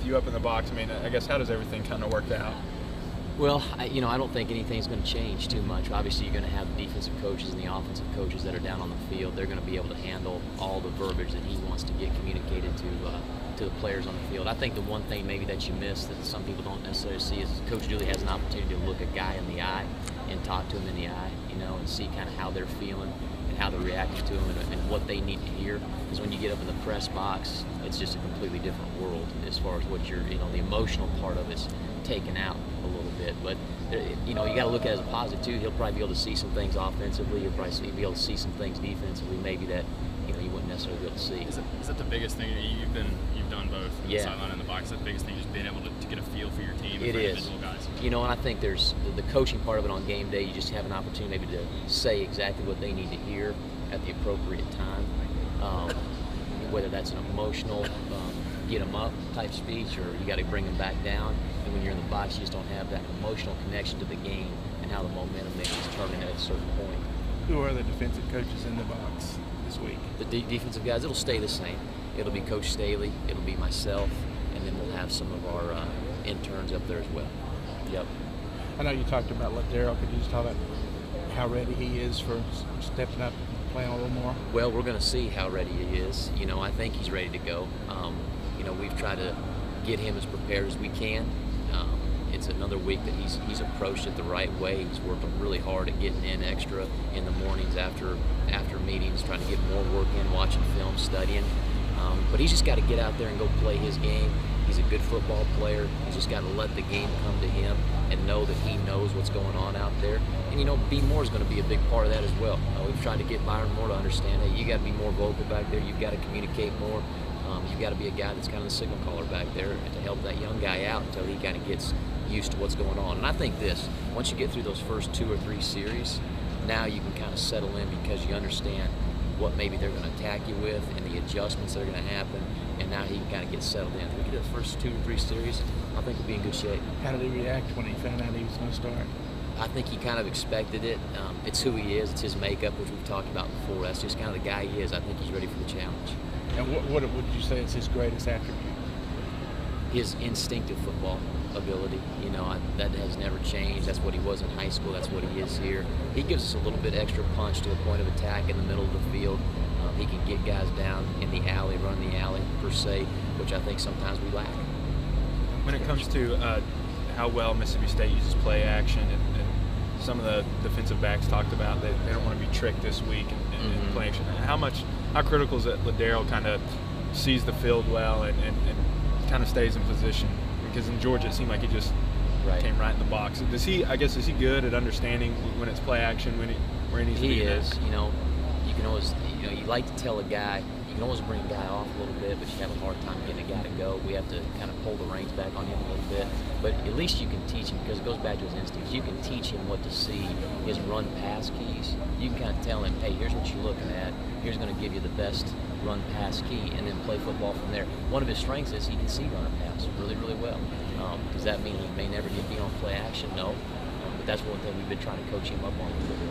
you up in the box. I mean, I guess how does everything kind of work out? Well, I don't think anything's going to change too much. Obviously, you're going to have the defensive coaches and the offensive coaches that are down on the field. They're going to be able to handle all the verbiage that he wants to get communicated to the players on the field. I think the one thing maybe that you miss that some people don't necessarily see is Coach Dooley has an opportunity to look a guy in the eye and talk to him in the eye, and see kind of how they're feeling and how they're reacting to him and what they need to hear. Because when you get up in the press box, it's just a completely different world as far as what you're, the emotional part of it's taken out a little bit. But you got to look at it as a positive too. He'll probably be able to see some things offensively. He'll probably be able to see some things defensively, maybe that you wouldn't necessarily be able to see. Is that the biggest thing that you've done both? Yeah. The sideline and the box. Is that the biggest thing, just being able to get a feel for your team and It for is. individual guys? And I think there's the coaching part of it on game day. You just have an opportunity maybe to say exactly what they need to hear at the appropriate time. Whether that's an emotional get them up type speech, or you got to bring them back down. And when you're in the box, you just don't have that emotional connection to the game and how the momentum maybe is turning at a certain point. Who are the defensive coaches in the box this week? The defensive guys, it'll stay the same. It'll be Coach Staley, it'll be myself, and then we'll have some of our interns up there as well. Yep. I know you talked about Ladero. Could you just talk about how ready he is for stepping up and playing a little more? Well, we're going to see how ready he is. I think he's ready to go. We've tried to get him as prepared as we can. It's another week that he's approached it the right way. He's working really hard at getting in extra in the mornings after meetings, trying to get more work in, watching film, studying. But he's just got to get out there and go play his game. He's a good football player. He's just got to let the game come to him and know that he knows what's going on out there. And B. Moore is going to be a big part of that as well. We've tried to get Byron Moore to understand, hey, you got to be more vocal back there. You've got to communicate more. You've got to be a guy that's kind of the signal caller back there and to help that young guy out until he kind of gets used to what's going on. And I think once you get through those first 2 or 3 series, now you can kind of settle in because you understand what maybe they're going to attack you with and the adjustments that are going to happen, and now he can kind of get settled in. If we get the first 2 or 3 series, I think we'll be in good shape. How did he react when he found out he was going to start? I think he kind of expected it. It's who he is. It's his makeup, which we've talked about before. That's just kind of the guy he is. I think he's ready for the challenge. And what would you say is his greatest attribute? His instinctive football ability. That has never changed. That's what he was in high school. That's what he is here. He gives us a little bit extra punch to a point of attack in the middle of the field. He can get guys down in the alley, run the alley per se, which I think sometimes we lack. When it comes to how well Mississippi State uses play action, and some of the defensive backs talked about that they don't want to be tricked this week in play action. How critical is that Ladero kind of sees the field well and kind of stays in position? Because in Georgia it seemed like he just came right in the box. Is he good at understanding when it's play action, where he needs to be? He is. You can always, you like to tell a guy, you can always bring a guy off a little bit, but you have a hard time getting a guy to go. We have to kind of pull the reins back on him a little bit. But at least you can teach him, because it goes back to his instincts. You can teach him what to see, his run-pass keys. You can kind of tell him, hey, here's what you're looking at. Here's going to give you the best run-pass key, and then play football from there. One of his strengths is he can see run-pass really, really well. Does that mean he may never get beat on play action? No. But that's one thing we've been trying to coach him up on a little bit.